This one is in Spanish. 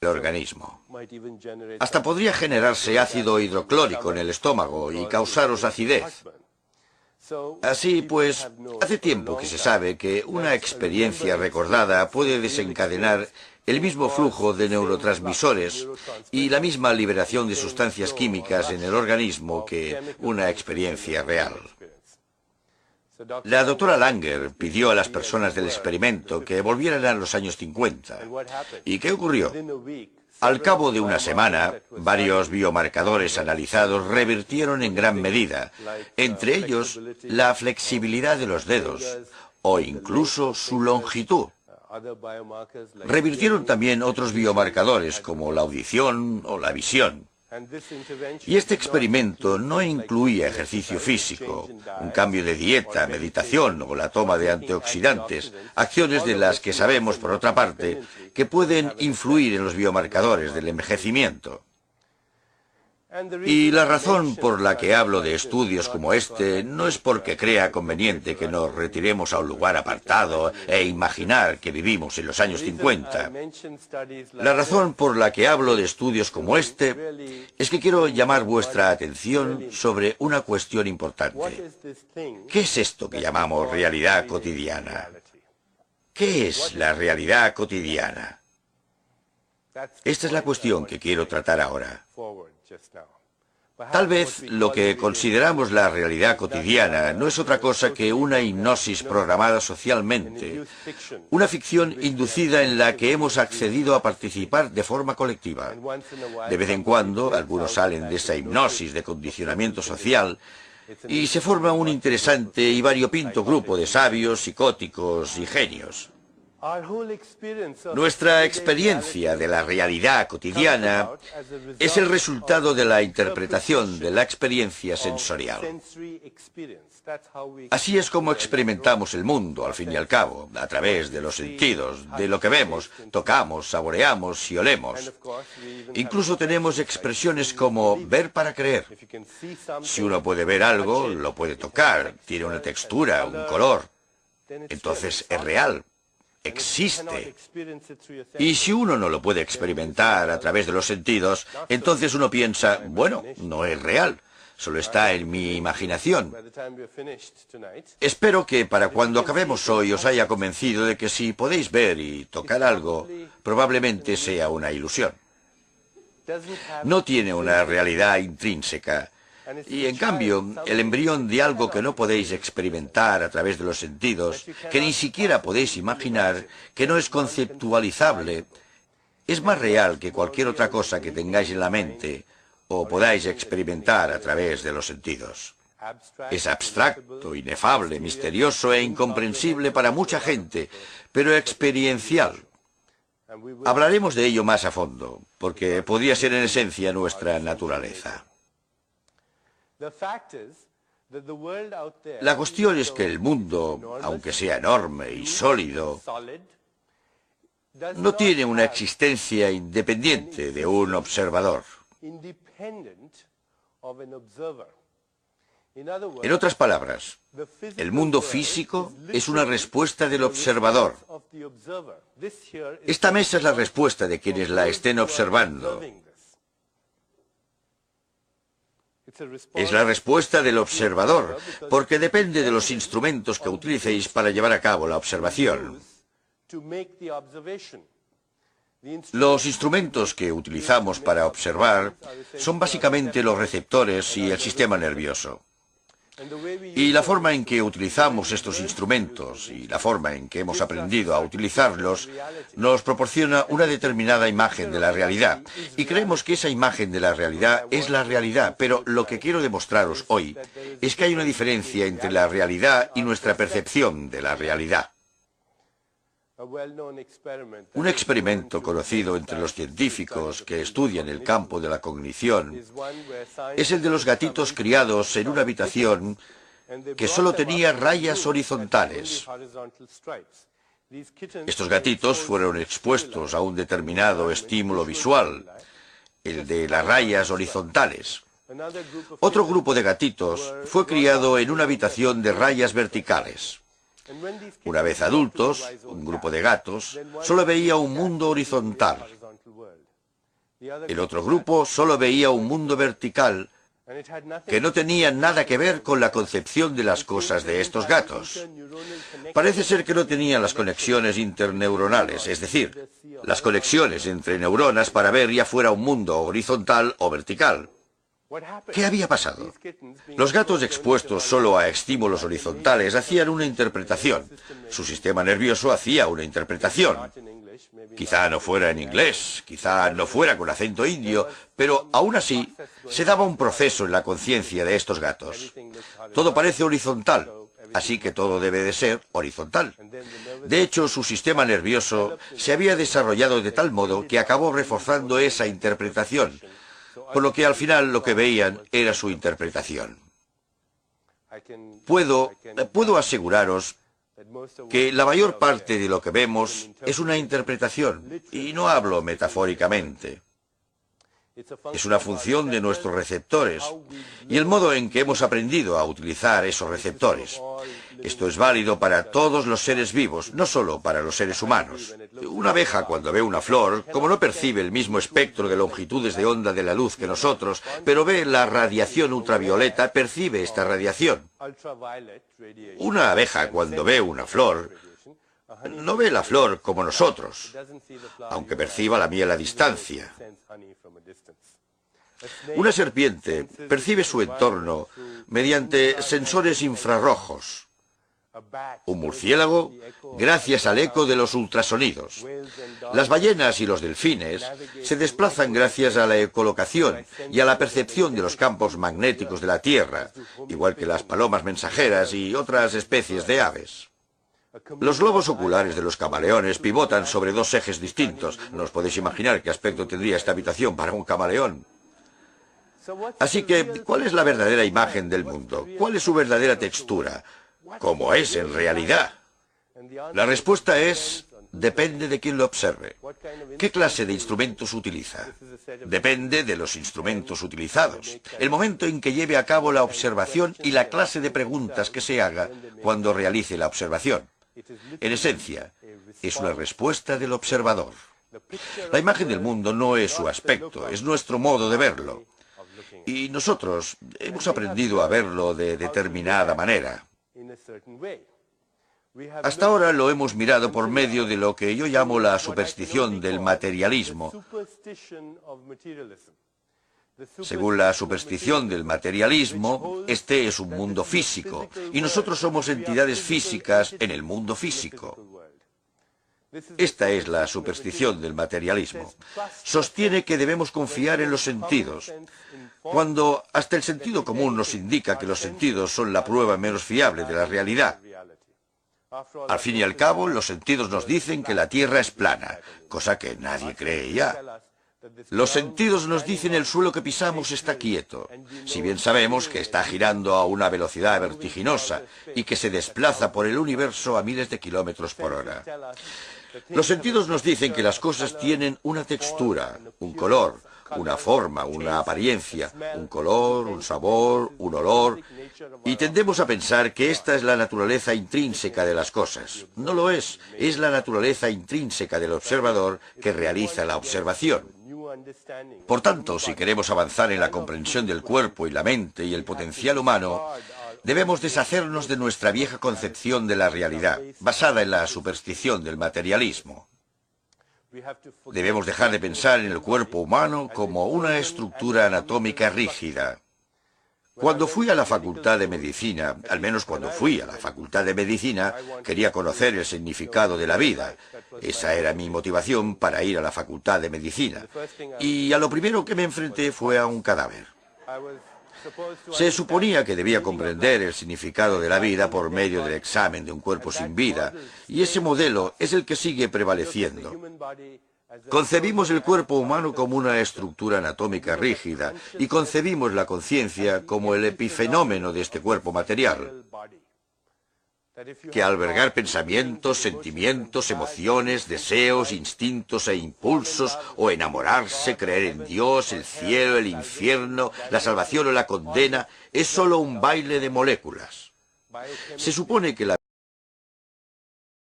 el organismo. Hasta podría generarse ácido hidroclórico en el estómago y causaros acidez. Así pues, hace tiempo que se sabe que una experiencia recordada puede desencadenar el mismo flujo de neurotransmisores y la misma liberación de sustancias químicas en el organismo que una experiencia real. La doctora Langer pidió a las personas del experimento que volvieran a los años 50. ¿Y qué ocurrió? Al cabo de una semana, varios biomarcadores analizados revirtieron en gran medida, entre ellos la flexibilidad de los dedos o incluso su longitud. Revirtieron también otros biomarcadores como la audición o la visión. Y este experimento no incluía ejercicio físico, un cambio de dieta, meditación o la toma de antioxidantes, acciones de las que sabemos, por otra parte, que pueden influir en los biomarcadores del envejecimiento. Y la razón por la que hablo de estudios como este no es porque crea conveniente que nos retiremos a un lugar apartado e imaginar que vivimos en los años 50. La razón por la que hablo de estudios como este es que quiero llamar vuestra atención sobre una cuestión importante. ¿Qué es esto que llamamos realidad cotidiana? ¿Qué es la realidad cotidiana? Esta es la cuestión que quiero tratar ahora. Tal vez lo que consideramos la realidad cotidiana no es otra cosa que una hipnosis programada socialmente, una ficción inducida en la que hemos accedido a participar de forma colectiva. De vez en cuando, algunos salen de esa hipnosis de condicionamiento social y se forma un interesante y variopinto grupo de sabios, psicóticos y genios. Nuestra experiencia de la realidad cotidiana es el resultado de la interpretación de la experiencia sensorial. Así es como experimentamos el mundo, al fin y al cabo, a través de los sentidos, de lo que vemos, tocamos, saboreamos y olemos. Incluso tenemos expresiones como ver para creer. Si uno puede ver algo, lo puede tocar, tiene una textura, un color. Entonces es real. Existe. Y si uno no lo puede experimentar a través de los sentidos, entonces uno piensa, bueno, no es real, solo está en mi imaginación. Espero que para cuando acabemos hoy os haya convencido de que si podéis ver y tocar algo, probablemente sea una ilusión. No tiene una realidad intrínseca. Y en cambio, el embrión de algo que no podéis experimentar a través de los sentidos, que ni siquiera podéis imaginar, que no es conceptualizable, es más real que cualquier otra cosa que tengáis en la mente o podáis experimentar a través de los sentidos. Es abstracto, inefable, misterioso e incomprensible para mucha gente, pero experiencial. Hablaremos de ello más a fondo, porque podría ser en esencia nuestra naturaleza. La cuestión es que el mundo, aunque sea enorme y sólido, no tiene una existencia independiente de un observador. En otras palabras, el mundo físico es una respuesta del observador. Esta mesa es la respuesta de quienes la estén observando. Es la respuesta del observador, porque depende de los instrumentos que utilicéis para llevar a cabo la observación. Los instrumentos que utilizamos para observar son básicamente los receptores y el sistema nervioso. Y la forma en que utilizamos estos instrumentos y la forma en que hemos aprendido a utilizarlos nos proporciona una determinada imagen de la realidad. Y creemos que esa imagen de la realidad es la realidad, pero lo que quiero demostraros hoy es que hay una diferencia entre la realidad y nuestra percepción de la realidad. Un experimento conocido entre los científicos que estudian el campo de la cognición es el de los gatitos criados en una habitación que solo tenía rayas horizontales. Estos gatitos fueron expuestos a un determinado estímulo visual, el de las rayas horizontales. Otro grupo de gatitos fue criado en una habitación de rayas verticales. Una vez adultos, un grupo de gatos solo veía un mundo horizontal. El otro grupo solo veía un mundo vertical que no tenía nada que ver con la concepción de las cosas de estos gatos. Parece ser que no tenían las conexiones interneuronales, es decir, las conexiones entre neuronas para ver ya fuera un mundo horizontal o vertical. ¿Qué había pasado? Los gatos expuestos solo a estímulos horizontales hacían una interpretación. Su sistema nervioso hacía una interpretación. Quizá no fuera en inglés, quizá no fuera con acento indio, pero aún así se daba un proceso en la conciencia de estos gatos. Todo parece horizontal, así que todo debe de ser horizontal. De hecho, su sistema nervioso se había desarrollado de tal modo que acabó reforzando esa interpretación, por lo que al final lo que veían era su interpretación. Puedo aseguraros que la mayor parte de lo que vemos es una interpretación, y no hablo metafóricamente. Es una función de nuestros receptores y el modo en que hemos aprendido a utilizar esos receptores. Esto es válido para todos los seres vivos, no solo para los seres humanos. Una abeja, cuando ve una flor, como no percibe el mismo espectro de longitudes de onda de la luz que nosotros, pero ve la radiación ultravioleta, percibe esta radiación. Una abeja, cuando ve una flor, no ve la flor como nosotros, aunque perciba la miel a distancia. Una serpiente percibe su entorno mediante sensores infrarrojos. Un murciélago, gracias al eco de los ultrasonidos. Las ballenas y los delfines se desplazan gracias a la ecolocación y a la percepción de los campos magnéticos de la Tierra, igual que las palomas mensajeras y otras especies de aves. Los globos oculares de los camaleones pivotan sobre dos ejes distintos. No os podéis imaginar qué aspecto tendría esta habitación para un camaleón. Así que, ¿cuál es la verdadera imagen del mundo? ¿Cuál es su verdadera textura? ¿Cómo es en realidad? La respuesta es, depende de quién lo observe. ¿Qué clase de instrumentos utiliza? Depende de los instrumentos utilizados, el momento en que lleve a cabo la observación y la clase de preguntas que se haga cuando realice la observación. En esencia, es una respuesta del observador. La imagen del mundo no es su aspecto, es nuestro modo de verlo. Y nosotros hemos aprendido a verlo de determinada manera. Hasta ahora lo hemos mirado por medio de lo que yo llamo la superstición del materialismo. Según la superstición del materialismo, este es un mundo físico, y nosotros somos entidades físicas en el mundo físico. Esta es la superstición del materialismo. Sostiene que debemos confiar en los sentidos, cuando hasta el sentido común nos indica que los sentidos son la prueba menos fiable de la realidad. Al fin y al cabo, los sentidos nos dicen que la Tierra es plana, cosa que nadie cree ya. Los sentidos nos dicen el suelo que pisamos está quieto, si bien sabemos que está girando a una velocidad vertiginosa y que se desplaza por el universo a miles de kilómetros por hora. Los sentidos nos dicen que las cosas tienen una textura, un color, una forma, una apariencia, un color, un sabor, un olor, y tendemos a pensar que esta es la naturaleza intrínseca de las cosas. No lo es la naturaleza intrínseca del observador que realiza la observación. Por tanto, si queremos avanzar en la comprensión del cuerpo y la mente y el potencial humano, debemos deshacernos de nuestra vieja concepción de la realidad, basada en la superstición del materialismo. Debemos dejar de pensar en el cuerpo humano como una estructura anatómica rígida. Cuando fui a la Facultad de Medicina, al menos cuando fui a la Facultad de Medicina, quería conocer el significado de la vida. Esa era mi motivación para ir a la Facultad de Medicina. Y a lo primero que me enfrenté fue a un cadáver. Se suponía que debía comprender el significado de la vida por medio del examen de un cuerpo sin vida, y ese modelo es el que sigue prevaleciendo. Concebimos el cuerpo humano como una estructura anatómica rígida y concebimos la conciencia como el epifenómeno de este cuerpo material, que al albergar pensamientos, sentimientos, emociones, deseos, instintos e impulsos, o enamorarse, creer en Dios, el cielo, el infierno, la salvación o la condena, es solo un baile de moléculas. Se supone que la